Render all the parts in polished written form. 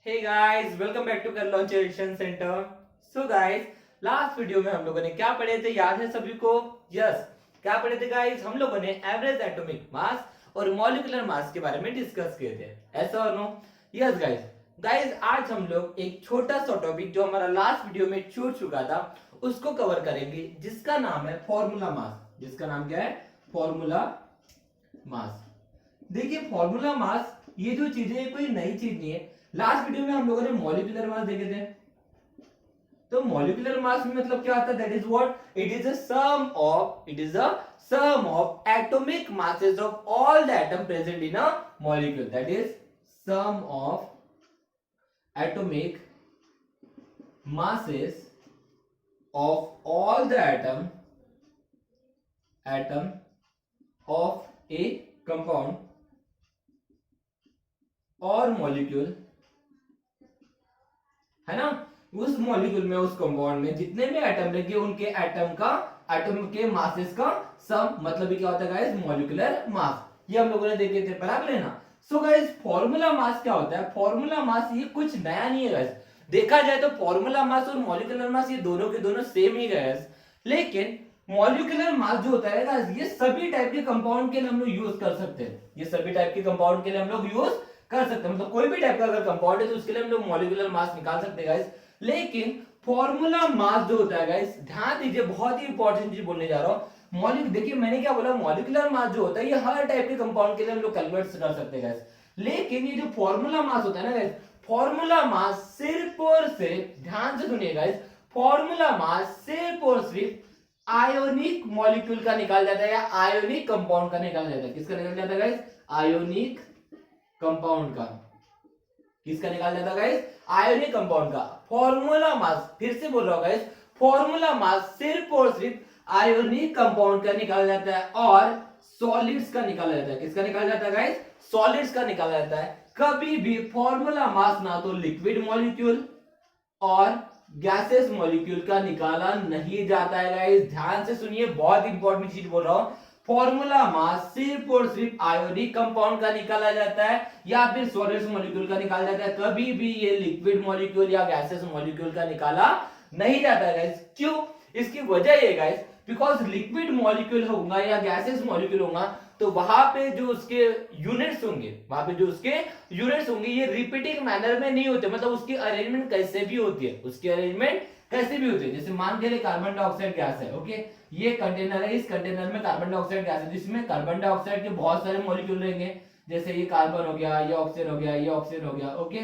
Hey guys, welcome back to career launch edition center. So guys, last video में हम लोगों ने क्या पढ़े थे, याद है सभी को? यस, क्या पढ़े थे गाइस? हम लोगों ने एवरेज एटॉमिक मास और मॉलिक्यूलर मास के बारे में डिस्कस किए थे, ऐसा और नो? Yes guys. गाइस, आज हम लोग एक छोटा सा टॉपिक जो हमारा लास्ट वीडियो में छूट चुका था उसको कवर करेंगे, जिसका नाम है फॉर्मूला मास। जिसका नाम क्या है? फॉर्मूला मास। देखिए, फॉर्मूला मास ये जो चीज है ये कोई नई चीज नहीं है। लास्ट वीडियो में हम लोगों ने मॉलिक्यूलर मास देखे थे। तो मॉलिक्यूलर मास में मतलब क्या आता है? That is what? It is a sum of atomic masses of all the atom present in a molecule. That is sum of atomic masses of all the atom of a compound और molecule, है ना? उस molecule में, उस compound में जितने भी atom रहेंगे उनके एटम के मासेस का सम, मतलब ये क्या होता है गाइस? Molecular mass. ये हम लोगों ने देखे थे, बराबर है ना? सो गाइस, फॉर्मूला मास क्या होता है? फॉर्मूला मास ये कुछ नया नहीं है गाइस। देखा जाए तो फॉर्मूला मास और मॉलिक्यूलर मास ये दोनों के दोनों सेम ही गाइस। लेकिन मॉलिक्यूलर मास जो होता है गाइस, ये सभी टाइप के कंपाउंड के लिए हम लोग यूज कर सकते हैं। ये सभी टाइप के कंपाउंड के लिए हम लोग यूज कर सकते हैं, मतलब कोई भी टाइप का अगर कंपाउंड है तो उसके लिए हम लोग मॉलिक्यूलर मास निकाल सकते हैं गाइस। लेकिन फॉर्मूला मास जो होता है गाइस, ध्यान दीजिए, बहुत ही इंपॉर्टेंट चीज बोलने जा रहा हूं। मॉलिक देखिए, मैंने क्या बोला? मॉलिक्यूलर मास जो होता है ये हर टाइप के कंपाउंड के लिए हम लोग कैलकुलेट कर सकते हैं गाइस। लेकिन ये जो फॉर्मूला मास होता है ना गाइस, फॉर्मूला मास सिर्फ और सिर्फ, ध्यान से सुनिए गाइस, फॉर्मूला मास सिर्फ और सिर्फ आयोनिक मॉलिक्यूल का निकाल जाता है या आयोनिक कंपाउंड का निकाल जाता है। किसका निकल जाता है गाइस? आयोनिक कंपाउंड का। किसका निकाल जाता है गाइस? आयोनिक कंपाउंड का। फॉर्मूला मास, फिर से बोल रहा हूं गाइस, फॉर्मूला मास सिर्फ और सिर्फ आयोनिक कंपाउंड का निकाला जाता है और सॉलिड्स का निकाला जाता है। किसका निकाला जाता है गाइस? सॉलिड्स का निकाला जाता है। कभी भी फॉर्मूला मास ना तो लिक्विड मॉलिक्यूल और गैसेस मॉलिक्यूल का निकाला नहीं जाता है गाइस। ध्यान से सुनिए, बहुत इंपॉर्टेंट चीज बोल रहा हूं। फॉर्मूला मास सिर्फ और सिर्फ आयोनिक कंपाउंड का निकाला जाता है या फिर सॉलिड्स मॉलिक्यूल का निकाला जाता है। कभी भी ये लिक्विड मॉलिक्यूल या गैसेस मॉलिक्यूल का निकाला नहीं जाता है गाइस। क्यों? इसकी वजह ये गाइस, बिकॉज लिक्विड मॉलिक्यूल होगा या गैसेस मॉलिक्यूल होगा तो वहां पे जो उसके यूनिट्स होंगे, ये रिपीटिंग मैनर में नहीं होते। मतलब उसकी अरेंजमेंट कैसे भी होती है, जैसे मान के लिए कार्बन डाइऑक्साइड गैस है, ओके, ये कंटेनर है, इस कंटेनर में कार्बन डाइऑक्साइड गैस है जिसमें कार्बन डाइऑक्साइड के बहुत सारे मॉलिक्यूल रहेंगे। जैसे ये कार्बन हो गया, ये ऑक्सीजन हो गया, ये ऑक्सीजन हो गया, ओके।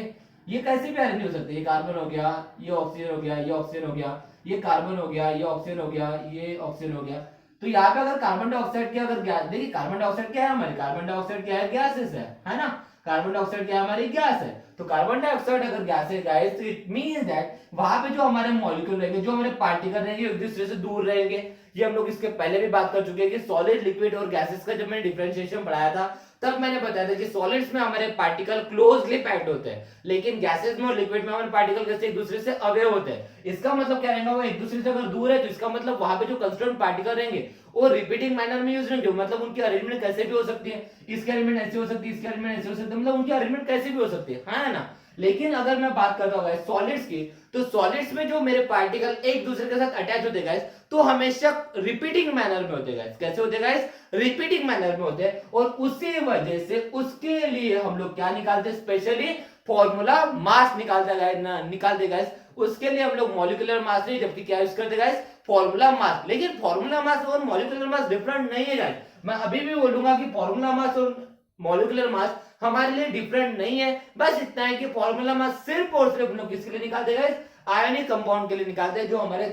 ये कैसे भी अरेंज हो सकते हैं, ये कार्बन हो गया, ये ऑक्सीजन हो गया, ये ऑक्सीजन हो गया, ये कार्बन हो गया, ये ऑक्सीजन हो गया, ये ऑक्सीजन हो गया। तो यहाँ पे अगर कार्बन डाइऑक्साइड की अगर गैस, देखिए कार्बन डाइऑक्साइड क्या है हमारी? कार्बन डाइऑक्साइड क्या है? गैसेस है ना? कार्बन डाइऑक्साइड क्या है हमारी? गैस है। तो कार्बन डाइऑक्साइड अगर गैस है गाइस, तो इट मींस दैट वहां पे जो हमारे मॉलिक्यूल रहेंगे, जो हमारे पार्टिकल रहेंगे, एक दूसरे से दूर रहेंगे। ये हम लोग इसके पहले भी बात कर चुके हैं कि सॉलिड, लिक्विड और गैसेस का जब मैंने डिफरेंशिएशन पढ़ाया था तब मैंने बताया था कि सॉलिड्स में हमारे पार्टिकल क्लोजली पैक्ड होते हैं, लेकिन गैसेस में और लिक्विड में हमारे पार्टिकल कैसे एक दूसरे से अवे होते हैं। इसका मतलब क्या रहेगा? वो एक दूसरे से अगर दूर है तो इसका मतलब वहां पे जो कंस्टिट्यूएंट पार्टिकल रहेंगे वो रिपीटिंग मैनर में यूज रहेंगे, मतलब उनकी अरेंजमेंट कैसे भी हो सकती है। इसकी अरेंजमेंट ऐसी हो सकती है, इसकी अरेंजमेंट ऐसी हो सकती है, मतलब उनकी अरेंजमेंट कैसे भी हो सकती है ना? लेकिन अगर मैं बात करता हूँ सॉलिड्स की, तो सॉलिड्स में जो मेरे पार्टिकल एक दूसरे के साथ अटैच होते हैं तो हमेशा रिपीटिंग मैनर में होते हैं। कैसे होते हैं? रिपीटिंग मैनर में होते हैं। और उसी वजह से उसके लिए हम लोग क्या निकालते हैं? स्पेशली फॉर्मूला मास निकालते गाइस। उसके लिए हम लोग मॉलिक्यूलर मास नहीं, जबकि क्या यूज करते गाइस? Formula mass. लेकिन फॉर्मूला मास और मॉलिक्यूलर मास डिफरेंट नहीं है गाइस। मैं अभी भी बोलूंगा कि फॉर्मूला मास और मॉलिक्यूलर मास हमारे लिए डिफरेंट नहीं है। बस इतना है कि फॉर्मूला मास सिर्फ और सिर्फ हम लोग किसके लिए निकालते हैं? आयनिक कंपाउंड के लिए निकालते हैं, जो हमारे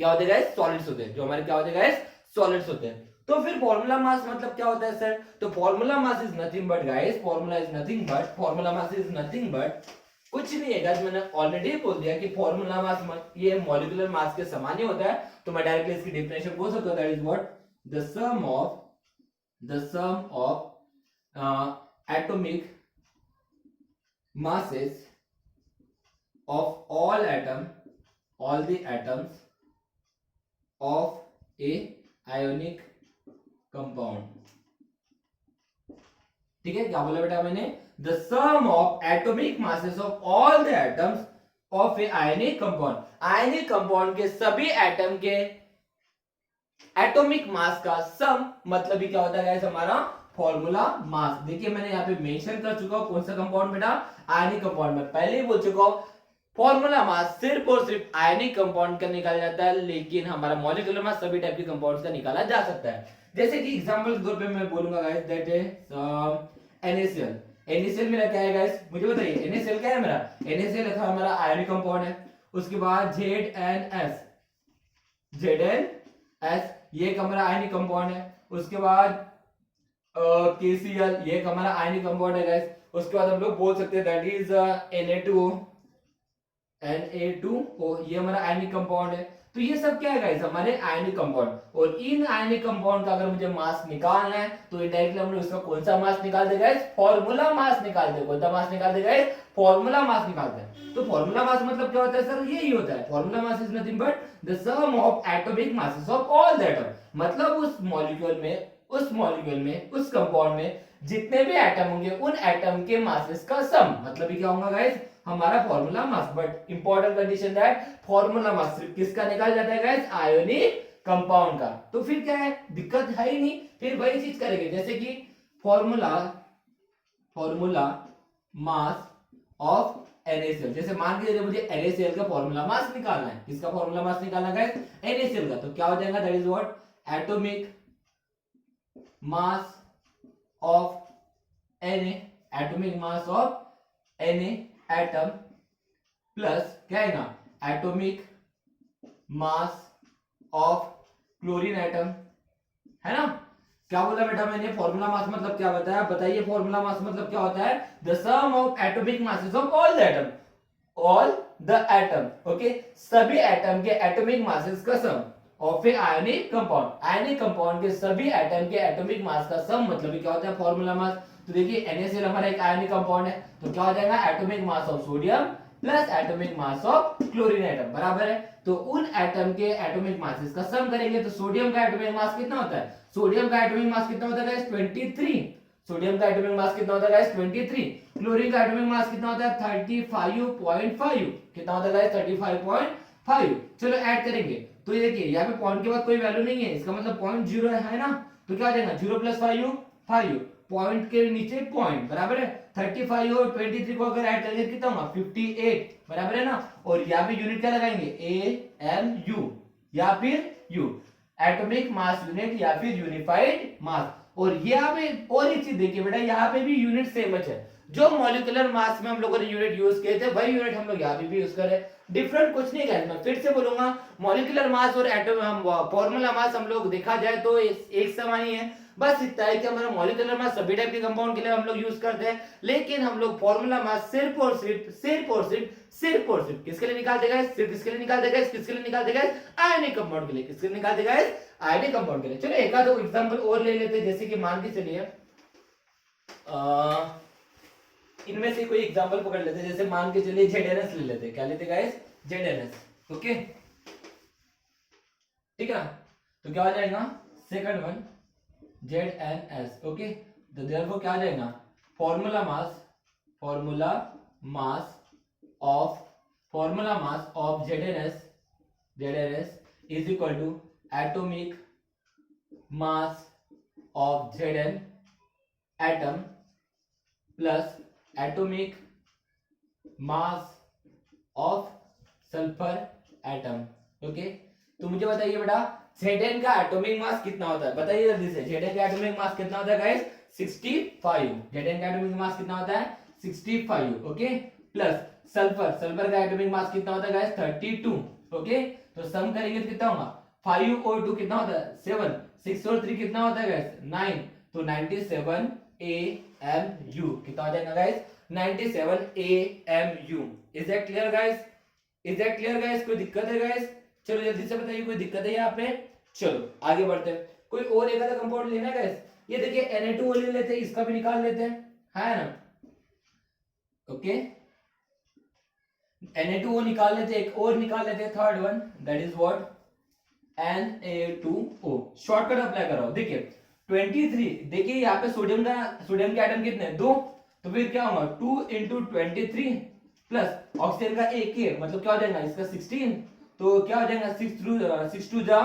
क्या होते हैं? सॉलिड्स होते हैं, जो हमारे क्या होते हैं? सॉलिड्स होते हैं। तो फिर फॉर्मूला मास मतलब क्या होता है सर? तो formula mass is nothing but guys, formula mass is nothing but कुछ नहीं है गाइस। मैंने ऑलरेडी बोल दिया कि फॉर्मूला मास ये मॉलिक्यूलर मास के समान ही होता है। तो मैं डायरेक्टली इसकी डेफिनेशन बोल सकता हूं, that is what? The sum of atomic masses of all the atoms of a ionic compound। ठीक है, क्या बोला बेटा मैंने, the sum of atomic masses of all the atoms of a ionic compound, ionic compound के सभी atom के atomic mass का सम, मतलब ही क्या होता है हमारा फॉर्मूला मास। देखिए मैंने यहाँ पे मेंशन कर चुका हूं कौन सा कंपाउंड बेटा, आयनिक कंपाउंड में पहले ही बोल चुका हूं फॉर्मूला मास सिर्फ और सिर्फ आयनिक कंपाउंड का निकाला जाता है, लेकिन हमारा मॉलिक्यूलर मास सभी टाइप के कंपाउंड्स का निकाला जा सकता है। जैसे कि एग्जांपल के तौर पे मैं बोलूंगा guys that is NaCl। NaCl मेरा क्या है गाइस, मुझे बताइए NaCl क्या है मेरा, NaCl था हमारा आयनिक कंपाउंड है। उसके बाद ZnS, ZnS ये एक हमारा आयनिक कंपाउंड है। उसके बाद KCl ये एक हमारा आयनिक कंपाउंड है गाइस। उसके बाद हम लोग बोल सकते हैं दैट इज Na2O, Na2O ये हमारा आयनिक कंपाउंड है। तो ये सब क्या है गाइस, हमारे आयनिक कंपाउंड। और इन आयनिक कंपाउंड का अगर मुझे मास निकालना है तो इनडायरेक्टली हम लोग इसका कौन सा मास निकाल देगा गाइस, फॉर्मूला मास निकाल देगा। कौन सा मास निकाल देगा गाइस, फॉर्मूला मास निकालते हैं। तो फॉर्मूला मास मतलब क्या होता है सर, यही होता है formula mass is nothing but the sum of atomic masses of all the atom, मतलब उस मॉलिक्यूल में उस कंपाउंड में जितने भी एटम होंगे उन एटम के मासेस का सम, मतलब ये क्या होगा गाइस, हमारा formula mass. But important condition that formula mass सिर्फ किसका निकाल जाता है गाइस, आयोनिक कंपाउंड का। तो फिर क्या है, दिक्कत है ही नहीं, फिर वही चीज करेंगे जैसे कि फॉर्मूला मास ऑफ NaCl। जैसे मान के मुझे NaCl का फॉर्मूला मास निकालना है, किसका फॉर्मूला मास निकालना है गाइस, NaCl का। तो क्या हो जाएगा, that is what, atomic mass of Na, atomic mass of Na atom plus क्या है ना, atomic mass of chlorine atom, है ना। क्या बोला बेटा मैंने, फॉर्मूला मास मतलब क्या बताया, बताइए फॉर्मूला मास मतलब क्या होता है, the sum of atomic masses of all the atom, okay, सभी एटम के एटॉमिक मासेस का sum of a ionic compound, ionic compound के सभी एटम के एटॉमिक मास का सम, मतलब क्या होता है फॉर्मूला मास। तो देखिए NaCl हमारा एक आयनिक कंपाउंड है, तो क्या हो जाएगा, atomic mass of sodium plus atomic mass of chlorine atom बराबर है। तो उन एटम के एटॉमिक मासेस का सम करेंगे तो सोडियम का एटॉमिक मास कितना होता है, सोडियम का एटॉमिक मास कितना होता है गाइस, 23। सोडियम का एटॉमिक मास कितना होता है गाइस, 23। क्लोरीन का एटॉमिक मास कितना होता है, 35.5। कितना होता है गाइस, 35.5। चलो ऐड करेंगे तो ये देखिए यहाँ पे पॉइंट के बाद कोई वैल्यू नहीं है, इसका मतलब पॉइंट 0 है ना। तो क्या हो जाएगा, 0 + 5 5, पॉइंट के नीचे पॉइंट बराबर है। 35 और 23 को अगर ऐड करेंगे कितना होगा, 58 बराबर है ना। और यहाँ पे यूनिट क्या लगाएंगे, AMU या फिर U, एटॉमिक मास यूनिट या फिर यूनिफाइड मास। और यहाँ पे और एक चीज देखिए बेटा, यहाँ पे भी यूनिट सेम है, जो मॉलिक्यूलर मास में हम लोगों ने यूनिट यूज किए थे वही यूनिट हम लोग यहाँ पे भी यूज करें, डिफरेंट कुछ नहीं है। मैं फिर से बोलूंगा, मॉलिक्यूलर मास और एटॉम फॉर्मूला मास हम लोग देखा जाए तो एक समान ही है, बस इतना है कि हमारा मॉलिक्यूलर मास सभी टाइप के कंपाउंड के लिए हम लोग यूज करते हैं, लेकिन हम लोग फॉर्मूला मास सिर्फ और सिर्फ किसके लिए निकालते हैं, सिर्फ किसके लिए निकालते हैं, किसके लिए निकालते हैं, आयनिक कंपाउंड के लिए। किसके लिए निकालते हैं, आयनिक कंपाउंड के लिए। चलो एक आध एग्जांपल और ले लेते हैं, जैसे कि मान के चलिए इनमें से कोई एग्जांपल पकड़ लेते हैं, जैसे मान के चलिए ZnS ले लेते हैं। क्या लेते गाइस, ZnS, ओके, ठीक है। तो क्या हो जाएगा, सेकंड वन ZnS, ओके। तो देयरफॉर क्या आ जाएगा, formula mass of ZnS is equal to atomic mass of Zn atom plus atomic mass of sulphur atom, okay. तो मुझे बताइए बेटा Zn का एटॉमिक मास कितना होता है, बताइए जल्दी से। Zn का एटॉमिक मास कितना होता है गाइस, 65। Zn का एटॉमिक मास कितना होता है, 65, ओके। प्लस सल्फर का एटॉमिक मास कितना होता है गाइस, 32, ओके। तो सम करेंगे तो कितना होगा, 5 और 2 कितना होता है, 7, 6 और 3 कितना होता है गाइस, 9। तो 97 AMU कितना हो जाएगा guys, 97 AMU। Is that clear guys, कोई दिक्कत है गाइस, चलो जल्दी से बताइए, कोई दिक्कत है यहाँ पे। चलो आगे बढ़ते हैं, कोई और एक आधा कंपाउंड लेना है गाइस। ये देखिए Na2O ले लेते हैं, इसका भी निकाल लेते हैं, है ना, ओके। Na2O निकाल लेते हैं, एक और निकाल लेते हैं, third one, that is what, Na2O। Shortcut apply कराओ, देखिए 23, देखिए यहाँ पे सोडियम के एटम कितने हैं, 2, तो फिर क्या होगा 2 इंटू 23 प्लस ऑक्सीजन का एक ही है, मतलब क्या हो जाएगा इसका 16, तो क्या हो जाएगा 6 टू जा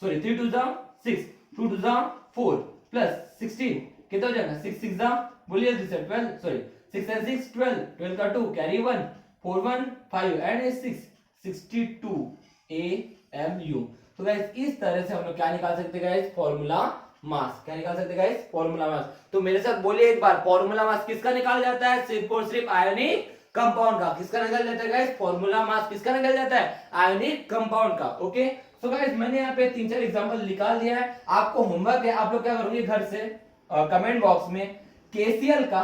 सॉरी 3 टू जा 6, 2 टू जा 4 प्लस 16 कितना हो जाएगा 6 6 जा बोलिए जल्दी से 12 सॉरी 6 and 6 12, 12 का 2 कैरी 1 4 1 5 एंड 6 62 AMU। तो गाइस इस तरह से हम लोग क्या निकाल सकते हैं गाइस, फॉर्मूला मास। क्या निकाल सकते हैं गाइस, फॉर्मूला मास। तो मेरे साथ बोलिए एक बार, फॉर्मूला मास किसका निकाल जाता है, सिर्फ और सिर्फ आयोनिक कंपाउंड का। किसका निकल जाता है गाइस, फॉर्मूला मास किसका निकल जाता है, आयोनिक कंपाउंड का। ओके सो गाइस मैंने यहाँ पे 3-4 एग्जांपल निकाल दिया है। आपको होमवर्क है, आप लोग क्या करोगे घर से कमेंट बॉक्स में KCl का,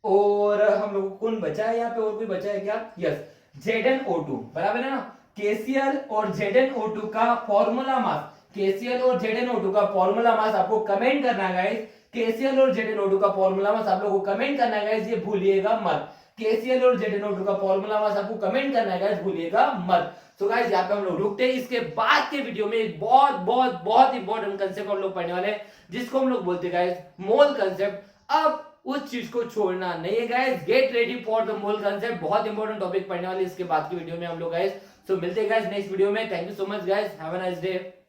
और हम लोग कौन बचा है यहाँ पे, और कोई बचा है क्या, यस ZnO2 बराबर है ना, KCl और ZnO2 का फॉर्मूला मास, KCl और ZnO2 का फॉर्मूला मास आपको कमेंट करना है गाइस। KCl और ZnO2 का फॉर्मूला मास आप लोगों को कमेंट करना है गाइस, ये भूलिएगा मत। KCl और ZnO2 का फॉर्मूला मास आपको कमेंट करना है गाइस, भूलिएगा मत। तो गाइस यहाँ पे हम लोग रुकते हैं। इसके बाद के वीडियो में एक बहुत बहुत बहुत इंपॉर्टेंट कंसेप्ट हम लोग पढ़ने वाले हैं, जिसको हम लोग बोलते हैं गाइस मोल कंसेप्ट। अब उस चीज को छोड़ना नहीं है guys, get ready for the mole concept, बहुत इंपॉर्टेंट टॉपिक पढ़ने वाले इसके बाद की वीडियो में हम लोग गाइस। सो मिलते हैं गाइस नेक्स्ट वीडियो में। Thank you so much guys, have a nice day.